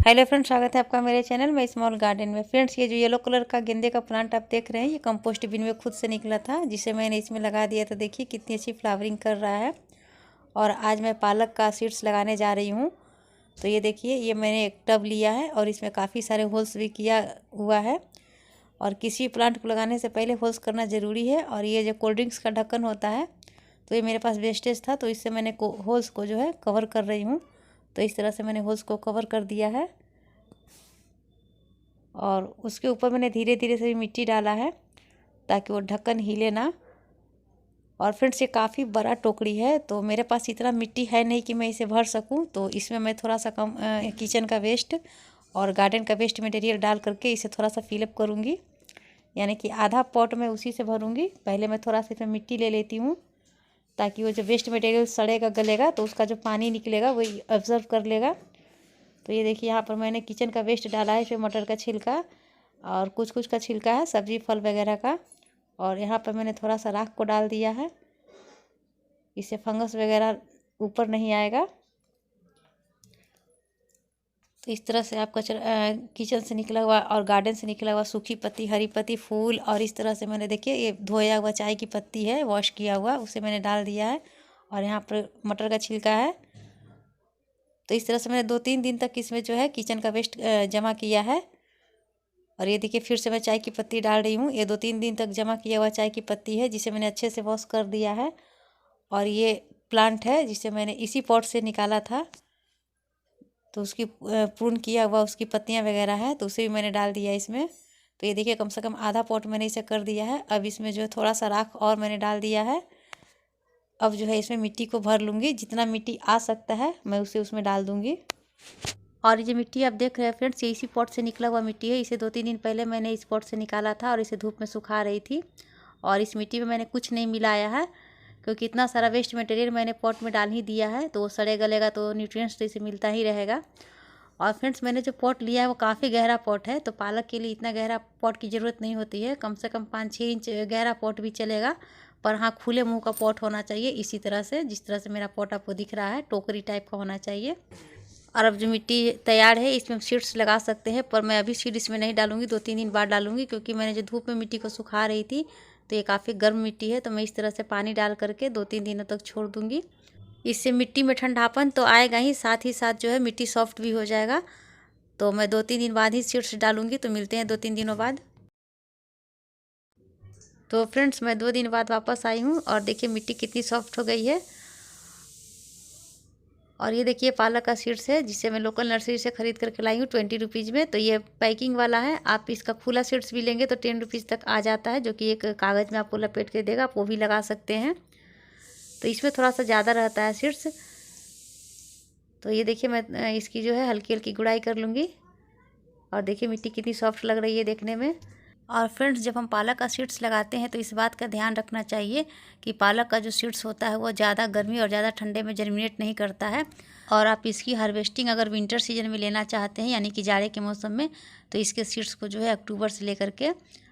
Hello friends, स्वागत है आपका मेरे चैनल में स्मॉल गार्डन में। फ्रेंड्स, ये जो येलो कलर का गेंदे का प्लांट आप देख रहे हैं, ये कंपोस्ट बिन में खुद से निकला था, जिसे मैंने इसमें लगा दिया। तो देखिए कितनी अच्छी फ्लावरिंग कर रहा है। और आज मैं पालक का सीड्स लगाने जा रही हूँ। तो ये देखिए, ये मैंने एक टब लिया है और इसमें काफ़ी सारे होल्स भी किया हुआ है। और किसी प्लांट को लगाने से पहले होल्स करना ज़रूरी है। और ये जो कोल्ड ड्रिंक्स का ढक्कन होता है, तो ये मेरे पास वेस्टेज था, तो इससे मैंने होल्स को जो है कवर कर रही हूँ। तो इस तरह से मैंने होल्स को कवर कर दिया है। और उसके ऊपर मैंने धीरे धीरे से भी मिट्टी डाला है ताकि वो ढक्कन हिले ना। और फ्रेंड्स, ये काफ़ी बड़ा टोकरी है, तो मेरे पास इतना मिट्टी है नहीं कि मैं इसे भर सकूं। तो इसमें मैं थोड़ा सा कम किचन का वेस्ट और गार्डन का वेस्ट मटेरियल डाल करके इसे थोड़ा सा फिलअप करूंगी। यानी कि आधा पॉट मैं उसी से भरूंगी। पहले मैं थोड़ा सा इसमें मिट्टी ले लेती हूँ ताकि वो जो वेस्ट मटेरियल सड़ेगा गलेगा तो उसका जो पानी निकलेगा वही ऑब्जर्व कर लेगा। तो ये देखिए, यहाँ पर मैंने किचन का वेस्ट डाला है, इसमें मटर का छिलका और कुछ कुछ का छिलका है, सब्जी फल वगैरह का। और यहाँ पर मैंने थोड़ा सा राख को डाल दिया है, इससे फंगस वगैरह ऊपर नहीं आएगा। तो इस तरह से आपका किचन से निकला हुआ और गार्डन से निकला हुआ सूखी पत्ती, हरी पत्ती, फूल और इस तरह से मैंने देखिए ये धोया हुआ चाय की पत्ती है, वॉश किया हुआ, उसे मैंने डाल दिया है। और यहाँ पर मटर का छिलका है। तो इस तरह से मैंने 2-3 दिन तक इसमें जो है किचन का वेस्ट जमा किया है। और ये देखिए, फिर से मैं चाय की पत्ती डाल रही हूँ। ये 2-3 दिन तक जमा किया हुआ चाय की पत्ती है, जिसे मैंने अच्छे से वॉश कर दिया है। और ये प्लांट है जिसे मैंने इसी पॉट से निकाला था, तो उसकी प्रून किया हुआ उसकी पत्तियाँ वगैरह है, तो उसे भी मैंने डाल दिया इसमें। तो ये देखिए, कम से कम आधा पॉट मैंने इसे कर दिया है। अब इसमें जो है थोड़ा सा राख और मैंने डाल दिया है। अब जो है इसमें मिट्टी को भर लूँगी, जितना मिट्टी आ सकता है मैं उसे उसमें डाल दूँगी। और ये मिट्टी आप देख रहे हैं फ्रेंड्स, ये इसी पॉट से निकला हुआ मिट्टी है। इसे 2-3 दिन पहले मैंने इस पॉट से निकाला था और इसे धूप में सुखा रही थी। और इस मिट्टी में मैंने कुछ नहीं मिलाया है, क्योंकि इतना सारा वेस्ट मटेरियल मैंने पॉट में डाल ही दिया है, तो वो सड़े गलेगा तो न्यूट्रिएंट्स तो इसे मिलता ही रहेगा। और फ्रेंड्स, मैंने जो पॉट लिया है वो काफ़ी गहरा पॉट है, तो पालक के लिए इतना गहरा पॉट की ज़रूरत नहीं होती है। कम से कम 5-6 इंच गहरा पॉट भी चलेगा, पर हाँ, खुले मुँह का पॉट होना चाहिए। इसी तरह से, जिस तरह से मेरा पॉट आपको दिख रहा है, टोकरी टाइप का होना चाहिए। और अब जो मिट्टी तैयार है, इसमें सीड्स लगा सकते हैं, पर मैं अभी सीड इसमें नहीं डालूंगी, 2-3 दिन बाद डालूंगी, क्योंकि मैंने जो धूप में मिट्टी को सुखा रही थी, तो ये काफ़ी गर्म मिट्टी है। तो मैं इस तरह से पानी डाल करके 2-3 दिनों तक छोड़ दूंगी। इससे मिट्टी में ठंडापन तो आएगा ही, साथ जो है मिट्टी सॉफ्ट भी हो जाएगा। तो मैं 2-3 दिन बाद ही सीड्स डालूंगी। तो मिलते हैं 2-3 दिनों बाद। तो फ्रेंड्स, मैं 2 दिन बाद वापस आई हूँ और देखिए मिट्टी कितनी सॉफ्ट हो गई है। और ये देखिए पालक का सीड्स है, जिसे मैं लोकल नर्सरी से ख़रीद करके लाई हूँ 20 रुपीज़ में। तो ये पैकिंग वाला है। आप इसका खुला सीड्स भी लेंगे तो 10 रुपीज़ तक आ जाता है, जो कि एक कागज़ में आपको लपेट के देगा। आप वो भी लगा सकते हैं। तो इसमें थोड़ा सा ज़्यादा रहता है सीड्स। तो ये देखिए, मैं इसकी जो है हल्की हल्की गुड़ाई कर लूँगी। और देखिए मिट्टी कितनी सॉफ्ट लग रही है देखने में। और फ्रेंड्स, जब हम पालक का सीड्स लगाते हैं तो इस बात का ध्यान रखना चाहिए कि पालक का जो सीड्स होता है वो ज़्यादा गर्मी और ज़्यादा ठंडे में जर्मिनेट नहीं करता है। और आप इसकी हार्वेस्टिंग अगर विंटर सीजन में लेना चाहते हैं, यानी कि जाड़े के मौसम में, तो इसके सीड्स को जो है अक्टूबर से लेकर के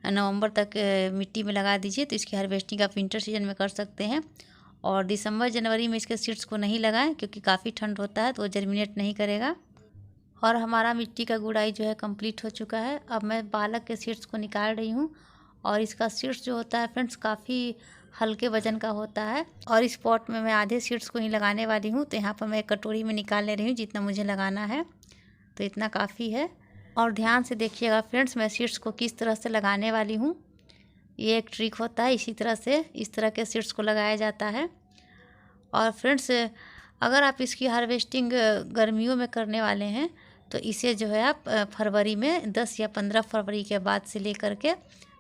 नवंबर तक मिट्टी में लगा दीजिए। तो इसकी हार्वेस्टिंग आप विंटर सीजन में कर सकते हैं। और दिसंबर जनवरी में इसके सीड्स को नहीं लगाएं, क्योंकि काफ़ी ठंड होता है, तो वो जर्मिनेट नहीं करेगा। और हमारा मिट्टी का गुड़ाई जो है कंप्लीट हो चुका है। अब मैं पालक के सीड्स को निकाल रही हूँ। और इसका सीड्स जो होता है फ्रेंड्स, काफ़ी हल्के वजन का होता है। और इस पॉट में मैं आधे सीड्स को ही लगाने वाली हूँ। तो यहाँ पर मैं एक कटोरी में निकाल ले रही हूँ, जितना मुझे लगाना है। तो इतना काफ़ी है। और ध्यान से देखिएगा फ्रेंड्स, मैं सीड्स को किस तरह से लगाने वाली हूँ। ये एक ट्रिक होता है, इसी तरह से इस तरह के सीड्स को लगाया जाता है। और फ्रेंड्स, अगर आप इसकी हार्वेस्टिंग गर्मियों में करने वाले हैं, तो इसे जो है आप फरवरी में 10 या 15 फरवरी के बाद से लेकर के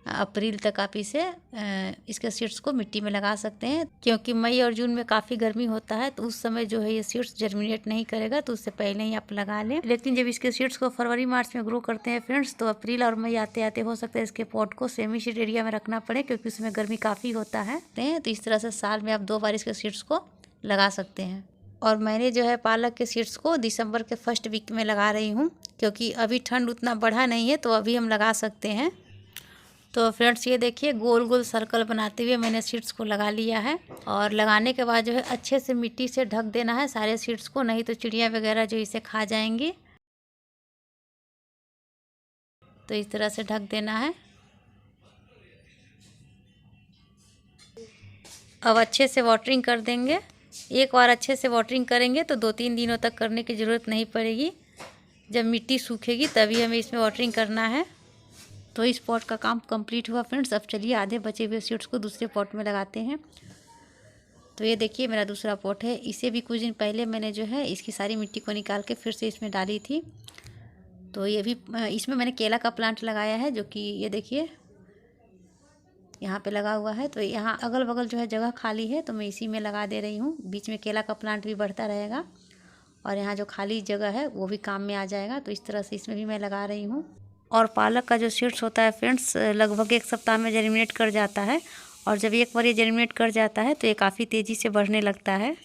अप्रैल तक आप इसके सीड्स को मिट्टी में लगा सकते हैं। क्योंकि मई और जून में काफ़ी गर्मी होता है, तो उस समय जो है ये सीड्स जर्मिनेट नहीं करेगा, तो उससे पहले ही आप लगा लें। लेकिन जब इसके सीड्स को फरवरी मार्च में ग्रो करते हैं फ्रेंड्स, तो अप्रैल और मई आते आते हो सकता है इसके पॉट को सेमी शीट एरिया में रखना पड़े, क्योंकि उसमें गर्मी काफ़ी होता है। तो इस तरह से साल में आप 2 बार इसके सीड्स को लगा सकते हैं। और मैंने जो है पालक के सीड्स को दिसंबर के फर्स्ट वीक में लगा रही हूँ, क्योंकि अभी ठंड उतना बढ़ा नहीं है, तो अभी हम लगा सकते हैं। तो फ्रेंड्स, ये देखिए गोल गोल सर्कल बनाते हुए मैंने सीड्स को लगा लिया है। और लगाने के बाद जो है अच्छे से मिट्टी से ढक देना है सारे सीड्स को, नहीं तो चिड़िया वगैरह जो इसे खा जाएंगी। तो इस तरह से ढक देना है। अब अच्छे से वाटरिंग कर देंगे। एक बार अच्छे से वाटरिंग करेंगे तो 2-3 दिनों तक करने की ज़रूरत नहीं पड़ेगी। जब मिट्टी सूखेगी तभी हमें इसमें वाटरिंग करना है। तो इस पॉट का काम कंप्लीट हुआ फ्रेंड्स। अब चलिए आधे बचे हुए सीड्स को दूसरे पॉट में लगाते हैं। तो ये देखिए मेरा दूसरा पॉट है। इसे भी कुछ दिन पहले मैंने जो है इसकी सारी मिट्टी को निकाल के फिर से इसमें डाली थी। तो ये भी इसमें मैंने केला का प्लांट लगाया है, जो कि ये देखिए यहाँ पे लगा हुआ है। तो यहाँ अगल बगल जो है जगह खाली है, तो मैं इसी में लगा दे रही हूँ। बीच में केला का प्लांट भी बढ़ता रहेगा और यहाँ जो खाली जगह है वो भी काम में आ जाएगा। तो इस तरह से इसमें भी मैं लगा रही हूँ। और पालक का जो सीड्स होता है फ्रेंड्स, लगभग 1 सप्ताह में जर्मिनेट कर जाता है। और जब एक बार ये जर्मिनेट कर जाता है तो ये काफ़ी तेज़ी से बढ़ने लगता है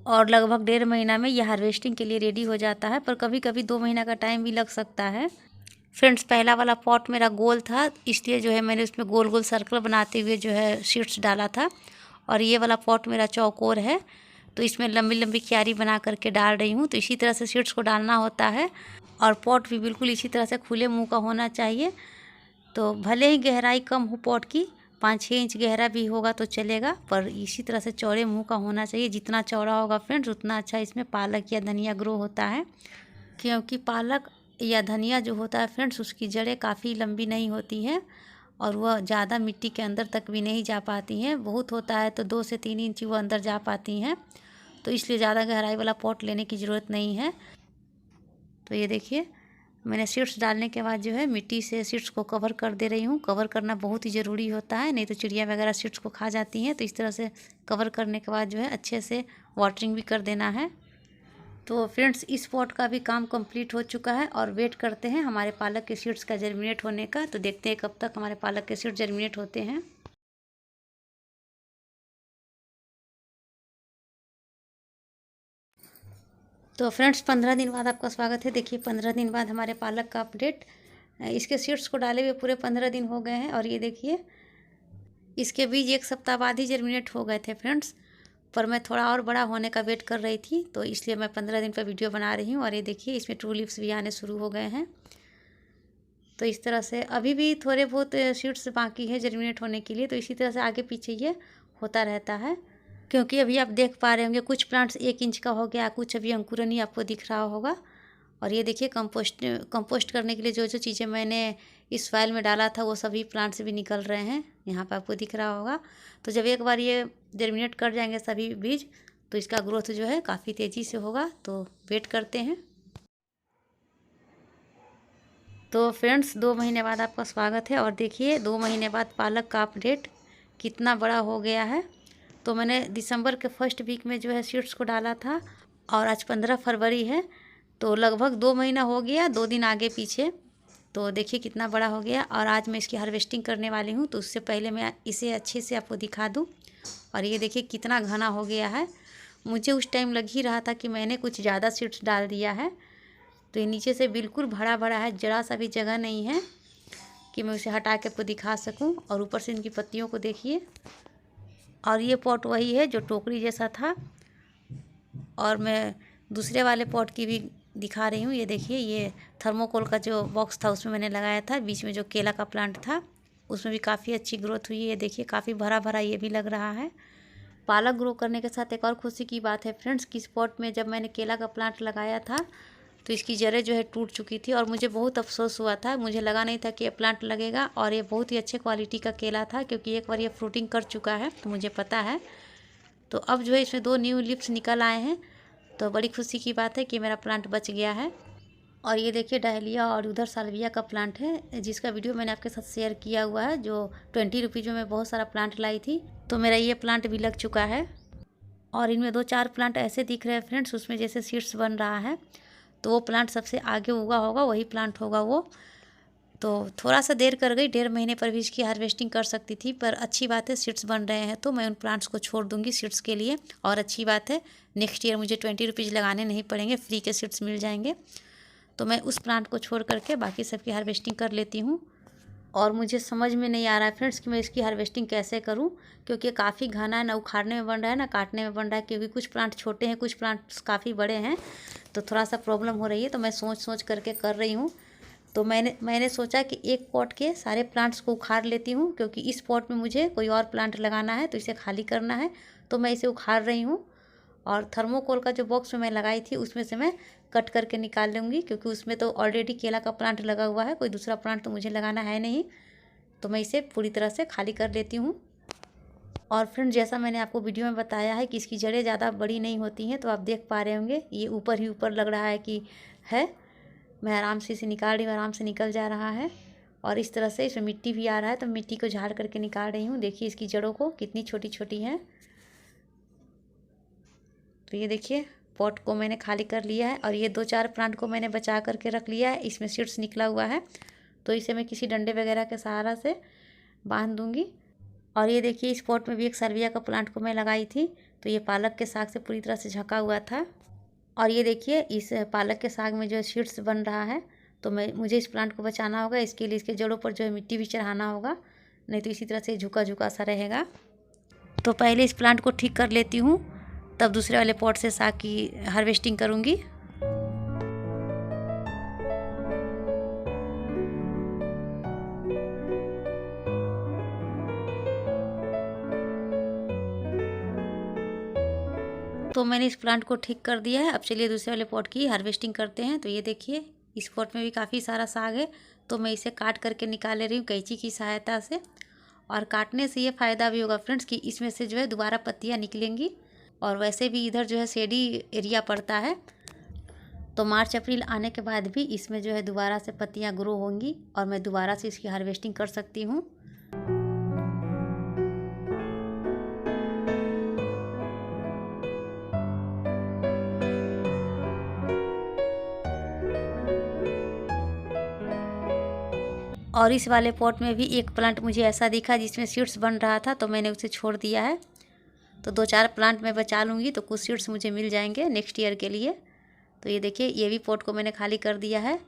और लगभग 1.5 महीना में ये हार्वेस्टिंग के लिए रेडी हो जाता है। पर कभी कभी 2 महीना का टाइम भी लग सकता है। फ्रेंड्स, पहला वाला पॉट मेरा गोल था, इसलिए जो है मैंने उसमें गोल गोल सर्कल बनाते हुए जो है सीड्स डाला था। और ये वाला पॉट मेरा चौकोर है, तो इसमें लंबी लंबी क्यारी बना करके डाल रही हूँ। तो इसी तरह से सीड्स को डालना होता है और पॉट भी बिल्कुल इसी तरह से खुले मुंह का होना चाहिए। तो भले ही गहराई कम हो पॉट की, 5-6 इंच गहरा भी होगा तो चलेगा, पर इसी तरह से चौड़े मुंह का होना चाहिए। जितना चौड़ा होगा फ्रेंड्स उतना अच्छा इसमें पालक या धनिया ग्रो होता है। क्योंकि पालक या धनिया जो होता है फ्रेंड्स, उसकी जड़ें काफ़ी लंबी नहीं होती हैं और वह ज़्यादा मिट्टी के अंदर तक भी नहीं जा पाती हैं। बहुत होता है तो 2 से 3 इंच वो अंदर जा पाती हैं। तो इसलिए ज़्यादा गहराई वाला पॉट लेने की ज़रूरत नहीं है। तो ये देखिए मैंने सीड्स डालने के बाद जो है मिट्टी से सीड्स को कवर कर दे रही हूँ। कवर करना बहुत ही ज़रूरी होता है, नहीं तो चिड़िया वगैरह सीड्स को खा जाती हैं। तो इस तरह से कवर करने के बाद जो है अच्छे से वाटरिंग भी कर देना है। तो फ्रेंड्स, इस पॉट का भी काम कंप्लीट हो चुका है और वेट करते हैं हमारे पालक के सीड्स का जर्मिनेट होने का। तो देखते हैं कब तक हमारे पालक के सीड्स जर्मिनेट होते हैं। तो फ्रेंड्स, 15 दिन बाद आपका स्वागत है। देखिए 15 दिन बाद हमारे पालक का अपडेट। इसके सीड्स को डाले हुए पूरे 15 दिन हो गए हैं और ये देखिए इसके बीज 1 सप्ताह बाद ही जर्मिनेट हो गए थे फ्रेंड्स। पर मैं थोड़ा और बड़ा होने का वेट कर रही थी, तो इसलिए मैं 15 दिन पर वीडियो बना रही हूँ। और ये देखिए इसमें ट्रू लीव्स भी आने शुरू हो गए हैं। तो इस तरह से अभी भी थोड़े बहुत सीड्स बाकी है जर्मिनेट होने के लिए। तो इसी तरह से आगे पीछे ये होता रहता है। क्योंकि अभी आप देख पा रहे होंगे कुछ प्लांट्स 1 इंच का हो गया, कुछ अभी अंकुरन ही आपको दिख रहा होगा। और ये देखिए कंपोस्ट करने के लिए जो जो चीज़ें मैंने इस फाइल में डाला था वो सभी प्लांट्स भी निकल रहे हैं, यहाँ पर आपको दिख रहा होगा। तो जब एक बार ये जर्मिनेट कर जाएंगे सभी बीज, तो इसका ग्रोथ जो है काफ़ी तेज़ी से होगा। तो वेट करते हैं। तो फ्रेंड्स, 2 महीने बाद आपका स्वागत है और देखिए 2 महीने बाद पालक का अपडेट कितना बड़ा हो गया है। तो मैंने दिसंबर के फर्स्ट वीक में जो है सीड्स को डाला था और आज 15 फरवरी है, तो लगभग 2 महीना हो गया, 2 दिन आगे पीछे। तो देखिए कितना बड़ा हो गया और आज मैं इसकी हार्वेस्टिंग करने वाली हूँ। तो उससे पहले मैं इसे अच्छे से आपको दिखा दूँ। और ये देखिए कितना घना हो गया है। मुझे उस टाइम लग ही रहा था कि मैंने कुछ ज़्यादा सीड्स डाल दिया है। तो ये नीचे से बिल्कुल भरा भरा है, जरा सा भी जगह नहीं है कि मैं उसे हटा के आपको दिखा सकूं। और ऊपर से इनकी पत्तियों को देखिए। और ये पॉट वही है जो टोकरी जैसा था। और मैं दूसरे वाले पॉट की भी दिखा रही हूँ। ये देखिए ये थर्मोकोल का जो बॉक्स था उसमें मैंने लगाया था। बीच में जो केला का प्लांट था उसमें भी काफ़ी अच्छी ग्रोथ हुई है। ये देखिए काफ़ी भरा भरा ये भी लग रहा है। पालक ग्रो करने के साथ एक और खुशी की बात है फ्रेंड्स कि इस पॉट में जब मैंने केला का प्लांट लगाया था तो इसकी जड़ें जो है टूट चुकी थी और मुझे बहुत अफसोस हुआ था। मुझे लगा नहीं था कि ये प्लांट लगेगा। और ये बहुत ही अच्छे क्वालिटी का केला था, क्योंकि एक बार ये फ्रूटिंग कर चुका है तो मुझे पता है। तो अब जो है इसमें 2 न्यू लिप्स निकल आए हैं। तो बड़ी खुशी की बात है कि मेरा प्लांट बच गया है। और ये देखिए डहलिया और उधर सालविया का प्लांट है, जिसका वीडियो मैंने आपके साथ शेयर किया हुआ है, जो 20 रुपीज़ में मैं बहुत सारा प्लांट लाई थी। तो मेरा ये प्लांट भी लग चुका है। और इनमें 2-4 प्लांट ऐसे दिख रहे हैं फ्रेंड्स, उसमें जैसे सीड्स बन रहा है। तो वो प्लांट सबसे आगे उगा होगा, वही प्लांट होगा वो। तो थोड़ा सा देर कर गई, 1.5 महीने पर भी इसकी हार्वेस्टिंग कर सकती थी। पर अच्छी बात है सीड्स बन रहे हैं तो मैं उन प्लांट्स को छोड़ दूंगी सीड्स के लिए। और अच्छी बात है नेक्स्ट ईयर मुझे 20 रुपीज़ लगाने नहीं पड़ेंगे, फ्री के सीड्स मिल जाएंगे। तो मैं उस प्लांट को छोड़ करके बाकी सबकी हार्वेस्टिंग कर लेती हूँ। और मुझे समझ में नहीं आ रहा है फ्रेंड्स कि मैं इसकी हार्वेस्टिंग कैसे करूं, क्योंकि काफ़ी घना है, ना उखाड़ने में बन रहा है ना काटने में बन रहा है। क्योंकि कुछ प्लांट छोटे हैं, कुछ प्लांट्स काफ़ी बड़े हैं, तो थोड़ा सा प्रॉब्लम हो रही है। तो मैं सोच करके कर रही हूँ। तो मैंने सोचा कि एक पॉट के सारे प्लांट्स को उखाड़ लेती हूँ, क्योंकि इस पॉट में मुझे कोई और प्लांट लगाना है तो इसे खाली करना है। तो मैं इसे उखाड़ रही हूँ और थर्मोकोल का जो बॉक्स में मैं लगाई थी उसमें से मैं कट करके निकाल लूँगी, क्योंकि उसमें तो ऑलरेडी केला का प्लांट लगा हुआ है, कोई दूसरा प्लांट तो मुझे लगाना है नहीं। तो मैं इसे पूरी तरह से खाली कर लेती हूँ। और फ्रेंड, जैसा मैंने आपको वीडियो में बताया है कि इसकी जड़ें ज़्यादा बड़ी नहीं होती हैं, तो आप देख पा रहे होंगे ये ऊपर ही ऊपर लग रहा है कि है। मैं आराम से इसे निकाल रही हूँ, आराम से निकल जा रहा है। और इस तरह से इसमें मिट्टी भी आ रहा है, तो मिट्टी को झाड़ करके निकाल रही हूँ। देखिए इसकी जड़ों को कितनी छोटी छोटी हैं। तो ये देखिए पॉट को मैंने खाली कर लिया है और ये 2-4 प्लांट को मैंने बचा करके रख लिया है। इसमें सीड्स निकला हुआ है, तो इसे मैं किसी डंडे वगैरह के सहारा से बांध दूँगी। और ये देखिए इस पॉट में भी एक सल्विया का प्लांट को मैं लगाई थी, तो ये पालक के साग से पूरी तरह से झका हुआ था। और ये देखिए इस पालक के साग में जो है सीड्स बन रहा है, तो मुझे इस प्लांट को बचाना होगा। इसके लिए इसके जड़ों पर जो है मिट्टी भी चढ़ाना होगा, नहीं तो इसी तरह से झुका झुका सा रहेगा। तो पहले इस प्लांट को ठीक कर लेती हूँ, तब दूसरे वाले पॉट से साग की हार्वेस्टिंग करूँगी। तो मैंने इस प्लांट को ठीक कर दिया है। अब चलिए दूसरे वाले पॉट की हार्वेस्टिंग करते हैं। तो ये देखिए इस पॉट में भी काफ़ी सारा साग है, तो मैं इसे काट करके निकाल ले रही हूँ कैंची की सहायता से। और काटने से ये फ़ायदा भी होगा फ्रेंड्स कि इसमें से जो है दोबारा पत्तियाँ निकलेंगी। और वैसे भी इधर जो है शेडी एरिया पड़ता है, तो मार्च अप्रैल आने के बाद भी इसमें जो है दोबारा से पत्तियाँ ग्रो होंगी और मैं दोबारा से इसकी हार्वेस्टिंग कर सकती हूँ। और इस वाले पॉट में भी एक प्लांट मुझे ऐसा दिखा जिसमें सीड्स बन रहा था, तो मैंने उसे छोड़ दिया है। तो 2-4 प्लांट मैं बचा लूँगी, तो कुछ सीड्स मुझे मिल जाएंगे नेक्स्ट ईयर के लिए। तो ये देखिए ये भी पॉट को मैंने खाली कर दिया है।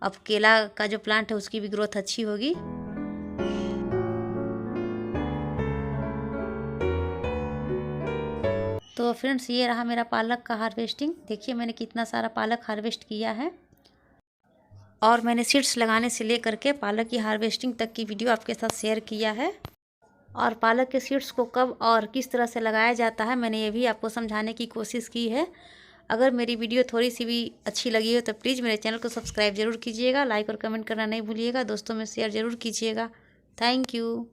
अब केला का जो प्लांट है उसकी भी ग्रोथ अच्छी होगी। तो फ्रेंड्स ये रहा मेरा पालक का हार्वेस्टिंग। देखिए मैंने कितना सारा पालक हार्वेस्ट किया है, और मैंने सीड्स लगाने से लेकर के पालक की हार्वेस्टिंग तक की वीडियो आपके साथ शेयर किया है। और पालक के सीड्स को कब और किस तरह से लगाया जाता है मैंने ये भी आपको समझाने की कोशिश की है। अगर मेरी वीडियो थोड़ी सी भी अच्छी लगी हो तो प्लीज़ मेरे चैनल को सब्सक्राइब ज़रूर कीजिएगा, लाइक और कमेंट करना नहीं भूलिएगा, दोस्तों में शेयर ज़रूर कीजिएगा। Thank you.